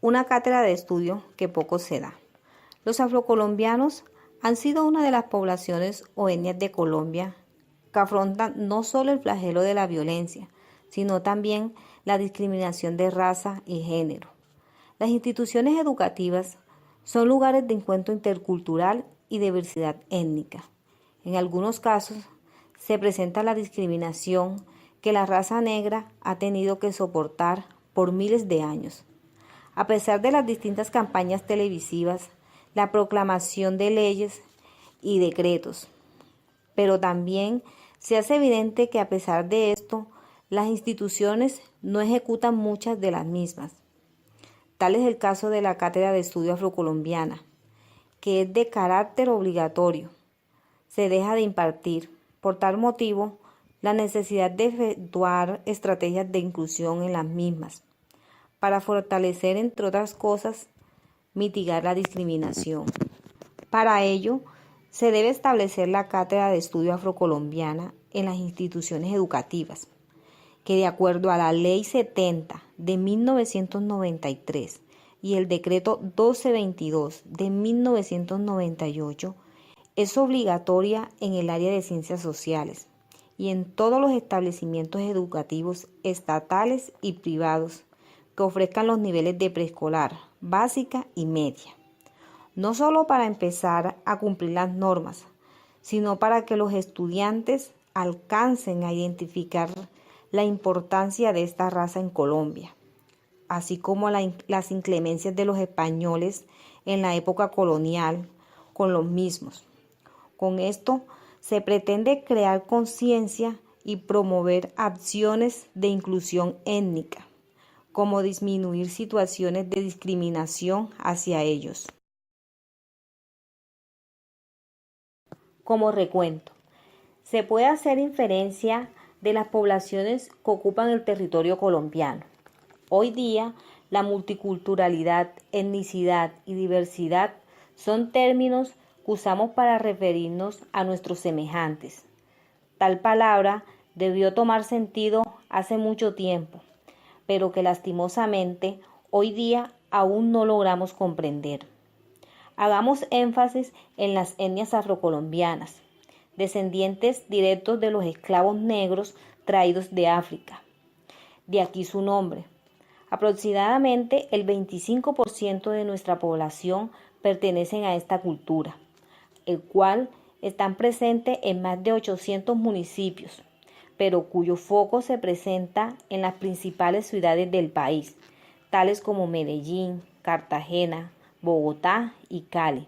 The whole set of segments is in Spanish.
una cátedra de estudio que poco se da. Los afrocolombianos han sido una de las poblaciones o etnias de Colombia que afrontan no solo el flagelo de la violencia, sino también la discriminación de raza y género. Las instituciones educativas son lugares de encuentro intercultural y diversidad étnica. En algunos casos se presenta la discriminación que la raza negra ha tenido que soportar por miles de años. A pesar de las distintas campañas televisivas, la proclamación de leyes y decretos, pero también se hace evidente que a pesar de esto, las instituciones no ejecutan muchas de las mismas. Tal es el caso de la Cátedra de Estudio Afrocolombiana, que es de carácter obligatorio. Se deja de impartir. Por tal motivo, la necesidad de efectuar estrategias de inclusión en las mismas, para fortalecer, entre otras cosas, mitigar la discriminación. Para ello, se debe establecer la Cátedra de Estudio Afrocolombiana en las instituciones educativas, que de acuerdo a la Ley 70 de 1993 y el Decreto 1222 de 1998, es obligatoria en el área de ciencias sociales y en todos los establecimientos educativos estatales y privados que ofrezcan los niveles de preescolar, básica y media. No solo para empezar a cumplir las normas, sino para que los estudiantes alcancen a identificar la importancia de esta raza en Colombia, así como las inclemencias de los españoles en la época colonial con los mismos. Con esto se pretende crear conciencia y promover acciones de inclusión étnica, como disminuir situaciones de discriminación hacia ellos. Como recuento, se puede hacer inferencia de las poblaciones que ocupan el territorio colombiano. Hoy día, la multiculturalidad, etnicidad y diversidad son términos que usamos para referirnos a nuestros semejantes. Tal palabra debió tomar sentido hace mucho tiempo, pero que lastimosamente hoy día aún no logramos comprender. Hagamos énfasis en las etnias afrocolombianas, descendientes directos de los esclavos negros traídos de África. De aquí su nombre. Aproximadamente el 25% de nuestra población pertenecen a esta cultura, el cual están presentes en más de 800 municipios, pero cuyo foco se presenta en las principales ciudades del país, tales como Medellín, Cartagena, Bogotá y Cali,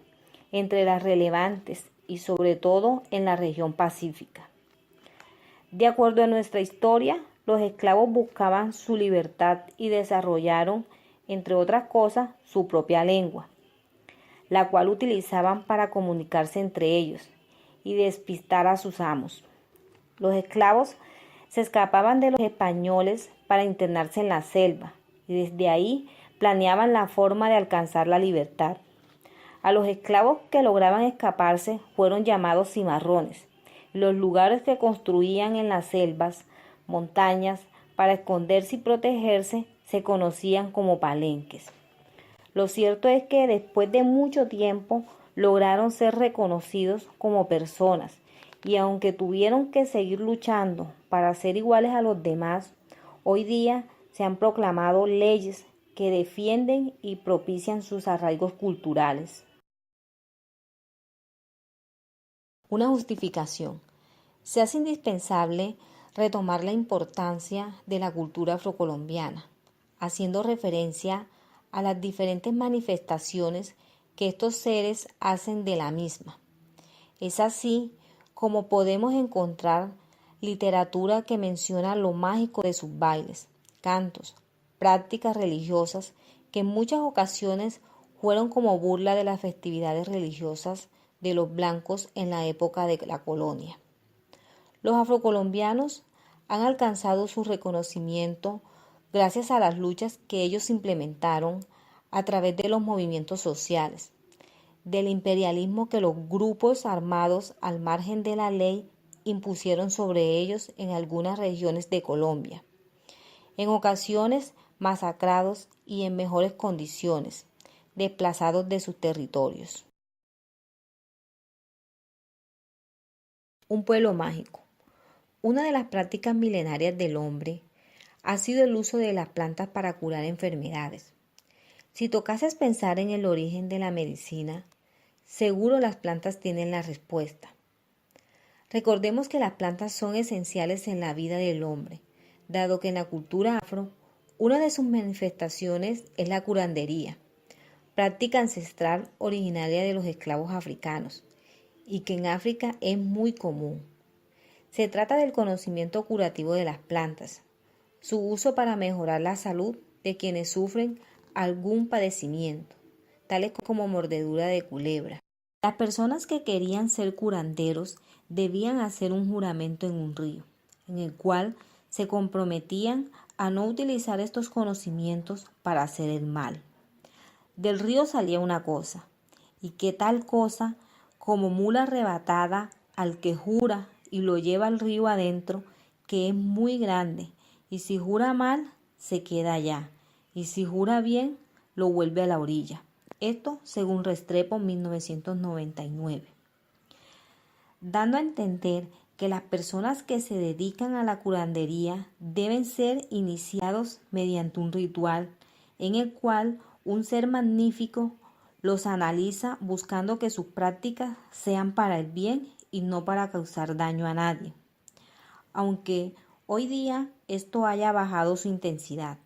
entre las relevantes y sobre todo en la región pacífica. De acuerdo a nuestra historia, los esclavos buscaban su libertad y desarrollaron, entre otras cosas, su propia lengua, la cual utilizaban para comunicarse entre ellos y despistar a sus amos. Los esclavos se escapaban de los españoles para internarse en la selva y desde ahí planeaban la forma de alcanzar la libertad. A los esclavos que lograban escaparse fueron llamados cimarrones. Los lugares que construían en las selvas, montañas, para esconderse y protegerse, se conocían como palenques. Lo cierto es que después de mucho tiempo lograron ser reconocidos como personas y aunque tuvieron que seguir luchando para ser iguales a los demás, hoy día se han proclamado leyes que defienden y propician sus arraigos culturales. Una justificación. Se hace indispensable retomar la importancia de la cultura afrocolombiana, haciendo referencia a las diferentes manifestaciones que estos seres hacen de la misma. Es así como podemos encontrar literatura que menciona lo mágico de sus bailes, cantos, prácticas religiosas que en muchas ocasiones fueron como burla de las festividades religiosas de los blancos en la época de la colonia. Los afrocolombianos han alcanzado su reconocimiento gracias a las luchas que ellos implementaron a través de los movimientos sociales, del imperialismo que los grupos armados al margen de la ley impusieron sobre ellos en algunas regiones de Colombia. En ocasiones masacrados y en mejores condiciones, desplazados de sus territorios. Un pueblo mágico. Una de las prácticas milenarias del hombre ha sido el uso de las plantas para curar enfermedades. Si tocases pensar en el origen de la medicina, seguro las plantas tienen la respuesta. Recordemos que las plantas son esenciales en la vida del hombre, dado que en la cultura afro, una de sus manifestaciones es la curandería, práctica ancestral originaria de los esclavos africanos, y que en África es muy común. Se trata del conocimiento curativo de las plantas, su uso para mejorar la salud de quienes sufren algún padecimiento, tales como mordedura de culebra. Las personas que querían ser curanderos debían hacer un juramento en un río, en el cual se comprometían a no utilizar estos conocimientos para hacer el mal. Del río salía una cosa, y que tal cosa, como mula arrebatada al que jura y lo lleva al río adentro, que es muy grande, y si jura mal, se queda allá, y si jura bien, lo vuelve a la orilla. Esto según Restrepo 1999. Dando a entender que las personas que se dedican a la curandería deben ser iniciados mediante un ritual en el cual un ser magnífico los analiza buscando que sus prácticas sean para el bien y no para causar daño a nadie. Aunque hoy día esto haya bajado su intensidad,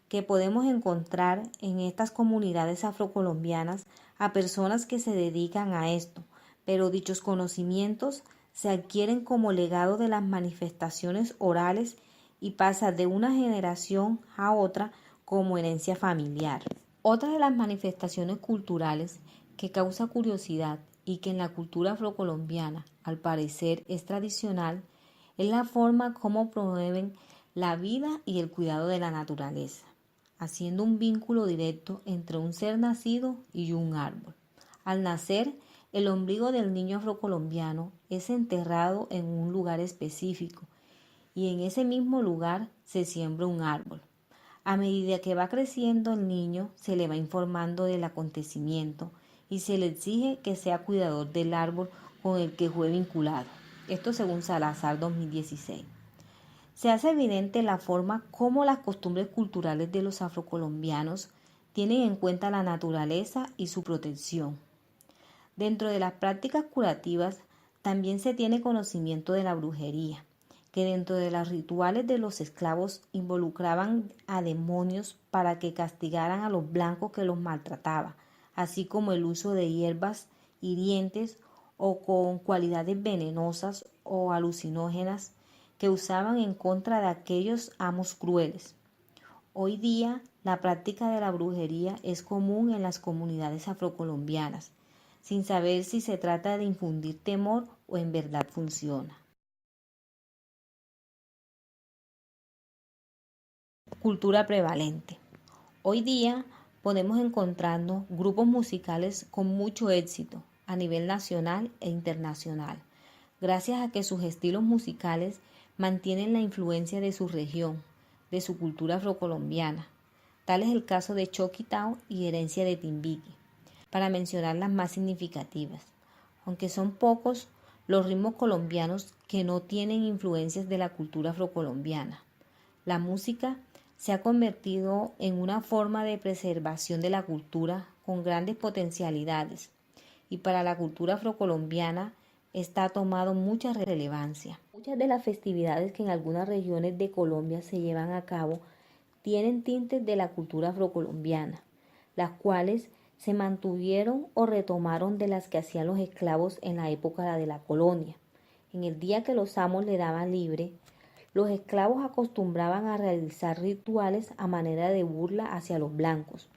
que podemos encontrar en estas comunidades afrocolombianas a personas que se dedican a esto, pero dichos conocimientos se adquieren como legado de las manifestaciones orales y pasa de una generación a otra como herencia familiar. Otra de las manifestaciones culturales que causa curiosidad y que en la cultura afrocolombiana al parecer es tradicional es la forma como promueven la vida y el cuidado de la naturaleza, haciendo un vínculo directo entre un ser nacido y un árbol. Al nacer, el ombligo del niño afrocolombiano es enterrado en un lugar específico y en ese mismo lugar se siembra un árbol. A medida que va creciendo el niño, se le va informando del acontecimiento y se le exige que sea cuidador del árbol con el que fue vinculado. Esto según Salazar 2016. Se hace evidente la forma como las costumbres culturales de los afrocolombianos tienen en cuenta la naturaleza y su protección. Dentro de las prácticas curativas también se tiene conocimiento de la brujería, que dentro de los rituales de los esclavos involucraban a demonios para que castigaran a los blancos que los maltrataban, así como el uso de hierbas hirientes o con cualidades venenosas o alucinógenas que usaban en contra de aquellos amos crueles. Hoy día, la práctica de la brujería es común en las comunidades afrocolombianas, sin saber si se trata de infundir temor o en verdad funciona. Cultura prevalente. Hoy día podemos encontrarnos grupos musicales con mucho éxito a nivel nacional e internacional, gracias a que sus estilos musicales mantienen la influencia de su región, de su cultura afrocolombiana. Tal es el caso de Choquitao y Herencia de Timbiqui, para mencionar las más significativas. Aunque son pocos los ritmos colombianos que no tienen influencias de la cultura afrocolombiana. La música se ha convertido en una forma de preservación de la cultura con grandes potencialidades y para la cultura afrocolombiana esta ha tomado mucha relevancia. Muchas de las festividades que en algunas regiones de Colombia se llevan a cabo tienen tintes de la cultura afrocolombiana, las cuales se mantuvieron o retomaron de las que hacían los esclavos en la época de la colonia. En el día que los amos le daban libre, los esclavos acostumbraban a realizar rituales a manera de burla hacia los blancos.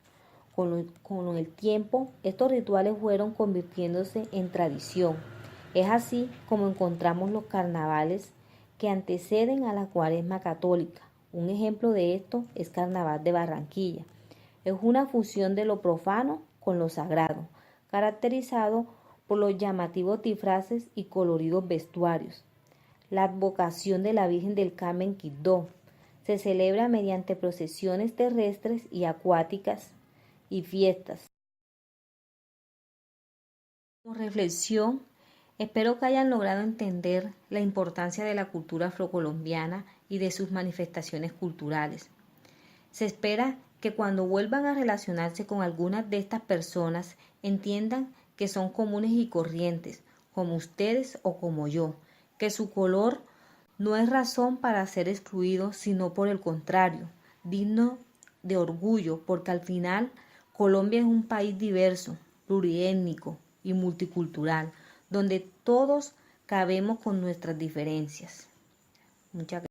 Con el tiempo, estos rituales fueron convirtiéndose en tradición. Es así como encontramos los carnavales que anteceden a la Cuaresma católica. Un ejemplo de esto es Carnaval de Barranquilla. Es una fusión de lo profano con lo sagrado, caracterizado por los llamativos disfraces y coloridos vestuarios. La advocación de la Virgen del Carmen Quibdó Se celebra mediante procesiones terrestres y acuáticas y fiestas. Como reflexión, espero que hayan logrado entender la importancia de la cultura afrocolombiana y de sus manifestaciones culturales. Se espera que cuando vuelvan a relacionarse con algunas de estas personas entiendan que son comunes y corrientes, como ustedes o como yo, que su color no es razón para ser excluido, sino por el contrario, digno de orgullo, porque al final Colombia es un país diverso, pluriétnico y multicultural, donde todos cabemos con nuestras diferencias. Muchas gracias.